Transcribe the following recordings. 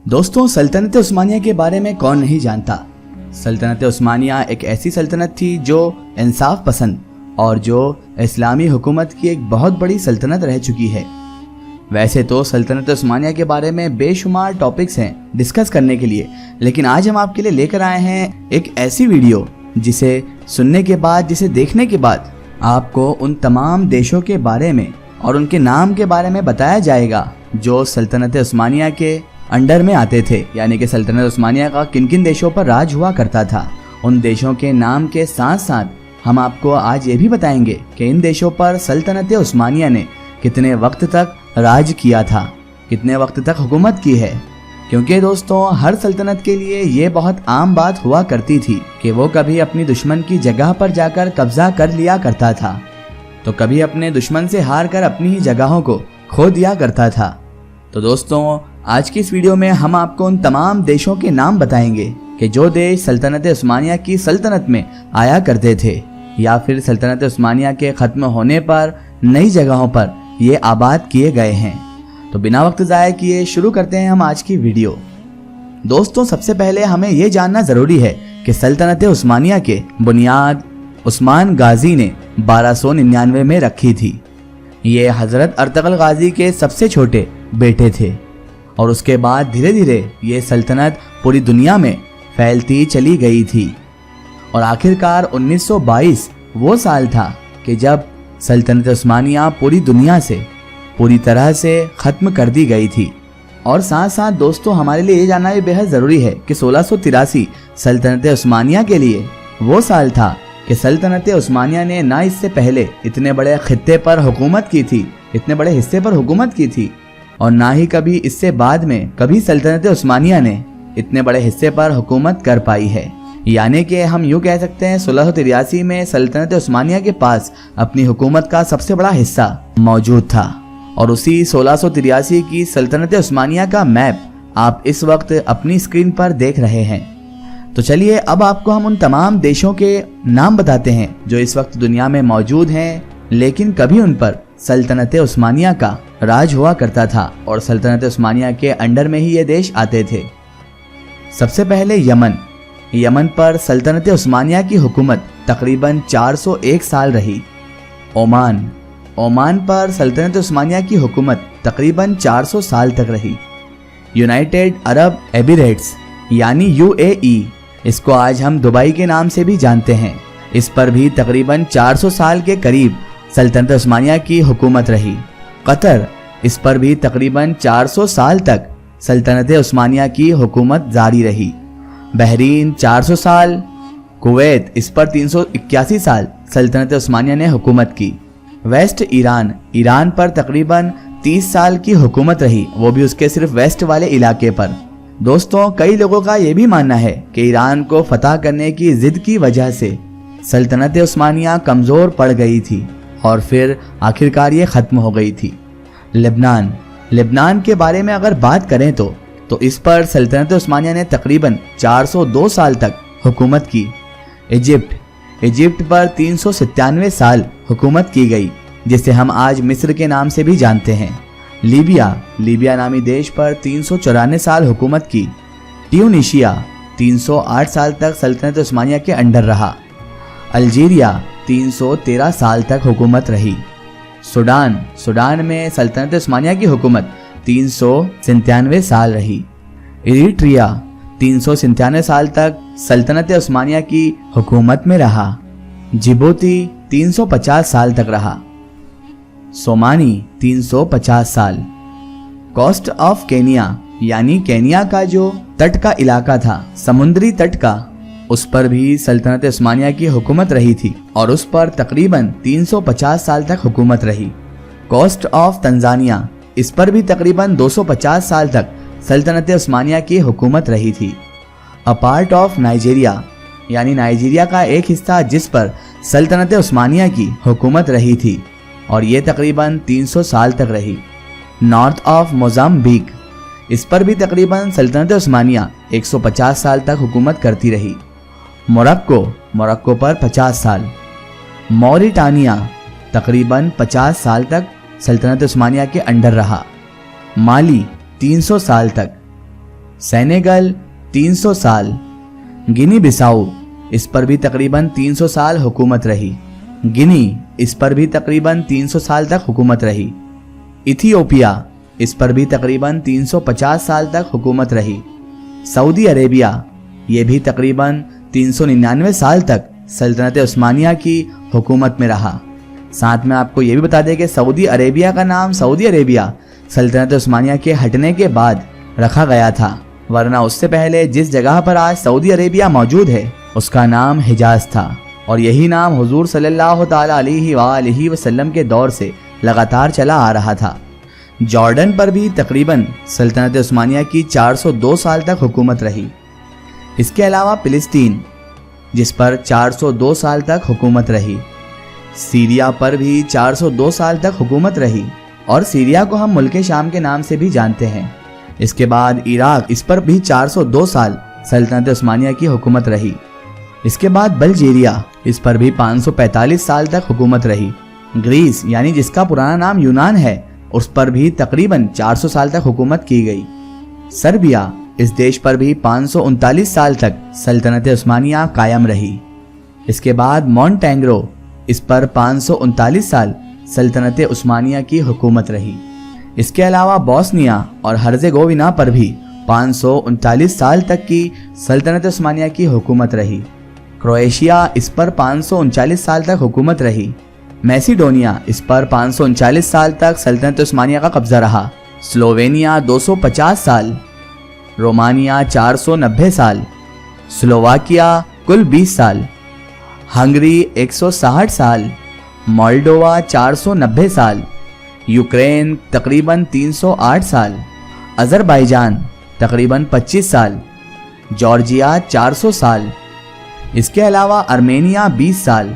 दोस्तों, सल्तनत उस्मानिया के बारे में कौन नहीं जानता। सल्तनत उस्मानिया एक ऐसी सल्तनत थी जो इंसाफ पसंद और जो इस्लामी हुकूमत की एक बहुत बड़ी सल्तनत रह चुकी है। वैसे तो सल्तनत उस्मानिया के बारे में बेशुमार टॉपिक्स हैं डिस्कस करने के लिए, लेकिन आज हम आपके लिए लेकर आए हैं एक ऐसी वीडियो जिसे सुनने के बाद, जिसे देखने के बाद आपको उन तमाम देशों के बारे में और उनके नाम के बारे में बताया जाएगा जो सल्तनत उस्मानिया के अंडर में आते थे, यानी कि सल्तनत उस्मानिया का किन किन देशों पर राज हुआ करता था। उन देशों के नाम के साथ साथ हम आपको आज ये भी बताएंगे कि इन देशों पर सल्तनत उस्मानिया ने कितने वक्त तक राज किया था, कितने वक्त तक हुकूमत की है। क्योंकि दोस्तों, हर सल्तनत के लिए ये बहुत आम बात हुआ करती थी कि वो कभी अपनी दुश्मन की जगह पर जाकर कब्जा कर लिया करता था, तो कभी अपने दुश्मन से हार कर अपनी ही जगहों को खो दिया करता था। तो दोस्तों, आज की इस वीडियो में हम आपको उन तमाम देशों के नाम बताएंगे कि जो देश सल्तनत उस्मानिया की सल्तनत में आया करते थे या फिर सल्तनत उस्मानिया के ख़त्म होने पर नई जगहों पर ये आबाद किए गए हैं। तो बिना वक्त ज़ाया किए शुरू करते हैं हम आज की वीडियो। दोस्तों, सबसे पहले हमें ये जानना ज़रूरी है कि सल्तनत उस्मानिया के बुनियाद उस्मान गाजी ने 1299 में रखी थी। ये हज़रत अर्तगल गाजी के सबसे छोटे बेटे थे और उसके बाद धीरे धीरे ये सल्तनत पूरी दुनिया में फैलती चली गई थी और आखिरकार 1922 वो साल था कि जब सल्तनत उस्मानिया पूरी दुनिया से पूरी तरह से ख़त्म कर दी गई थी। और साथ साथ दोस्तों, हमारे लिए ये जानना भी बेहद ज़रूरी है कि 1683 सल्तनत उस्मानिया के लिए वो साल था कि सल्तनत उस्मानिया ने ना इससे पहले इतने बड़े खित्ते पर हुकूमत की थी, इतने बड़े हिस्से पर हुकूमत की थी, और ना ही कभी इससे बाद में कभी सल्तनत उस्मानिया ने इतने बड़े हिस्से पर हुकूमत कर पाई है। यानी कि हम यूँ कह सकते हैं 1683 में सल्तनत उस्मानिया के पास अपनी हुकूमत का सबसे बड़ा हिस्सा मौजूद था। और उसी 1683 की सल्तनत उस्मानिया का मैप आप इस वक्त अपनी स्क्रीन पर देख रहे हैं। तो चलिए अब आपको हम उन तमाम देशों के नाम बताते हैं जो इस वक्त दुनिया में मौजूद हैं, लेकिन कभी उन पर सल्तनत उस्मानिया का राज हुआ करता था और सल्तनत उस्मानिया के अंडर में ही ये देश आते थे। सबसे पहले यमन पर सल्तनत उस्मानिया की हुकूमत तकरीबन 401 साल रही। ओमान पर सल्तनत उस्मानिया की हुकूमत तकरीबन 400 साल तक रही। यूनाइटेड अरब एमिरेट्स यानी UAE, इसको आज हम दुबई के नाम से भी जानते हैं, इस पर भी तकरीबन 400 साल के करीब सल्तनत उस्मानिया की हुकूमत रही। कतर, इस पर भी तकरीबन 400 साल तक सल्तनत उस्मानिया की हुकूमत जारी रही। बहरीन 400 साल, कुवैत, इस पर 381 साल सल्तनत उस्मानिया ने हुकूमत की। वेस्ट ईरान पर तकरीबन 30 साल की हुकूमत रही, वो भी उसके सिर्फ वेस्ट वाले इलाके पर। दोस्तों, कई लोगों का ये भी मानना है कि ईरान को फतह करने की जिद की वजह से सल्तनत उस्मानिया कमज़ोर पड़ गई थी और फिर आखिरकार ये ख़त्म हो गई थी। लेबनान के बारे में अगर बात करें तो इस पर सल्तनत उस्मानिया ने तकरीबन 402 साल तक हुकूमत की। इजिप्ट पर 397 साल हुकूमत की गई, जिसे हम आज मिस्र के नाम से भी जानते हैं। लीबिया नामी देश पर 394 साल हुकूमत की। ट्यूनीशिया 308 साल तक सल्तनत उस्मानिया के अंडर रहा। अल्जीरिया 313 साल तक हुकूमत रही। सूडान में सल्तनत उस्मानिया की हुकूमत 397 साल रही। इरिट्रिया 397 साल तक सल्तनत उस्मानिया की हुकूमत में रहा। जिबूती 350 साल तक रहा। सोमानी 350 साल। कोस्ट ऑफ केनिया यानी केनिया का जो तट का इलाका था, समुद्री तट का, उस पर भी सल्तनत उस्मानिया की हुकूमत रही थी और उस पर तकरीबन 350 साल तक हुकूमत रही। कोस्ट ऑफ तंजानिया, इस पर भी तकरीबन 250 साल तक सल्तनत उस्मानिया की हुकूमत रही थी। अ पार्ट ऑफ नाइजीरिया यानी नाइजीरिया का एक हिस्सा जिस पर सल्तनत उस्मानिया की हुकूमत रही थी और ये तकरीबन 300 साल तक रही। नॉर्थ ऑफ मोजाम्बिक, इस पर भी तकरीबन सल्तनत उस्मानिया 150 साल तक हुकूमत करती रही। मोरक्को पर 50 साल। मॉरिटानिया तकरीबन 50 साल तक सल्तनत उस्मानिया के अंडर रहा। माली 300 साल तक। सेनेगल 300 साल, गिनी बिसाऊ, इस पर भी तकरीबन 300 साल हुकूमत रही। गिनी, इस पर भी तकरीबन 300 साल तक हुकूमत रही। इथियोपिया, इस पर भी तकरीबन 350 साल तक हुकूमत रही। सऊदी अरेबिया, ये भी तकरीबन 399 साल तक सल्तनत उस्मानिया की हुकूमत में रहा। साथ में आपको ये भी बता दें कि सऊदी अरेबिया का नाम सऊदी अरेबिया सल्तनत उस्मानिया के हटने के बाद रखा गया था, वरना उससे पहले जिस जगह पर आज सऊदी अरेबिया मौजूद है उसका नाम हिजाज था, और यही नाम हुजूर सल्लल्लाहु ताला अलैहि वसल्लम के दौर से लगातार चला आ रहा था। जॉर्डन पर भी तकरीबन सल्तनत उस्मानिया की 402 साल तक हुकूमत रही। इसके अलावा फिलिस्तीन, जिस पर 402 साल तक हुकूमत रही। सीरिया पर भी 402 साल तक हुकूमत रही, और सीरिया को हम मुल्क शाम के नाम से भी जानते हैं। इसके बाद इराक, इस पर भी 402 साल सल्तनत उस्मानिया की हुकूमत रही। इसके बाद बल्गेरिया, इस पर भी 545 साल तक हुकूमत रही। ग्रीस, यानी जिसका पुराना नाम यूनान है, उस पर भी तकरीबन 400 साल तक हुकूमत की गई। सर्बिया, इस देश पर भी 539 साल तक सल्तनत उस्मानिया कायम रही। इसके बाद मॉन्टेनेग्रो, इस पर 539 साल सल्तनत उस्मानिया की हुकूमत रही। इसके अलावा बोस्निया और हर्जेगोविना पर भी 539 साल तक की सल्तनत उस्मानिया की हुकूमत रही। क्रोएशिया, इस पर 539 साल तक हुकूमत रही। मैसिडोनिया, इस पर 539 साल तक सल्तनत उस्मानिया का कब्जा रहा। स्लोवेनिया 250 साल, रोमानिया 490 साल, स्लोवाकिया कुल 20 साल, हंगरी 160 साल, मोल्डोवा 490 साल, यूक्रेन तकरीबन 308 साल, अजरबैजान तकरीबन 25 साल, जॉर्जिया 400 साल। इसके अलावा आर्मेनिया 20 साल,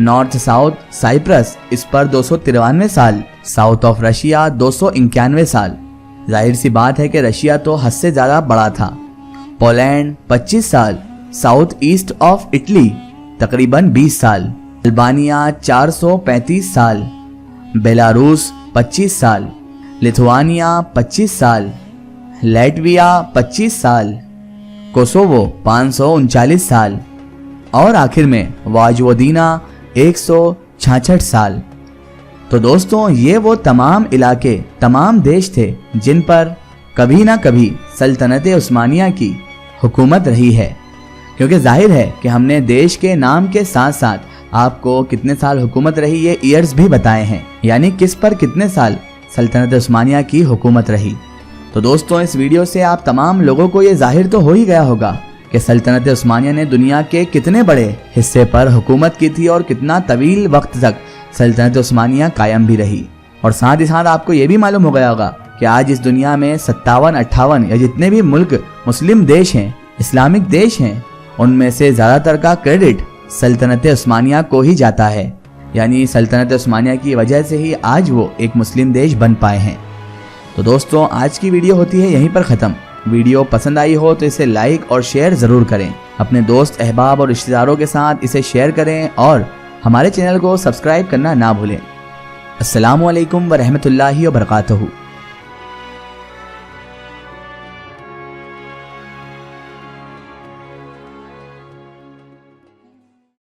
नॉर्थ साउथ साइप्रस, इस पर 293 साल, साउथ ऑफ रशिया 291 साल। जाहिर सी बात है कि रशिया तो हद से ज़्यादा बड़ा था। पोलैंड 25 साल, साउथ ईस्ट ऑफ इटली तकरीबन 20 साल, अल्बानिया 435 साल, बेलारूस 25 साल, लिथुआनिया 25 साल, लैटविया 25 साल, कोसोवो 539 साल, और आखिर में वाजवोदीना 166 साल। तो दोस्तों, ये वो तमाम इलाके, तमाम देश थे जिन पर कभी ना कभी सल्तनत उस्मानिया की हुकूमत रही है। क्योंकि जाहिर है कि हमने देश के नाम के साथ साथ आपको कितने साल हुकूमत रही ये ईयर्स भी बताए हैं, यानी किस पर कितने साल सल्तनत उस्मानिया की हुकूमत रही। तो दोस्तों, इस वीडियो से आप तमाम लोगों को ये जाहिर तो हो ही गया होगा कि सल्तनत उस्मानिया ने दुनिया के कितने बड़े हिस्से पर हुकूमत की थी और कितना तवील वक्त तक सल्तनत उस्मानिया कायम भी रही। और साथ ही साथ आपको ये भी मालूम हो गया होगा कि आज इस दुनिया में 57-58 या जितने भी मुल्क मुस्लिम देश हैं, इस्लामिक देश हैं, उनमें से ज़्यादातर का क्रेडिट सल्तनत उस्मानिया को ही जाता है। यानी सल्तनत उस्मानिया की वजह से ही आज वो एक मुस्लिम देश बन पाए हैं। तो दोस्तों, आज की वीडियो होती है यहीं पर ख़त्म। वीडियो पसंद आई हो तो इसे लाइक और शेयर ज़रूर करें। अपने दोस्त, अहबाब और रिश्तेदारों के साथ इसे शेयर करें और हमारे चैनल को सब्सक्राइब करना ना भूलें। अस्सलामु अलैकुम व रहमतुल्लाहि व बरकातहू।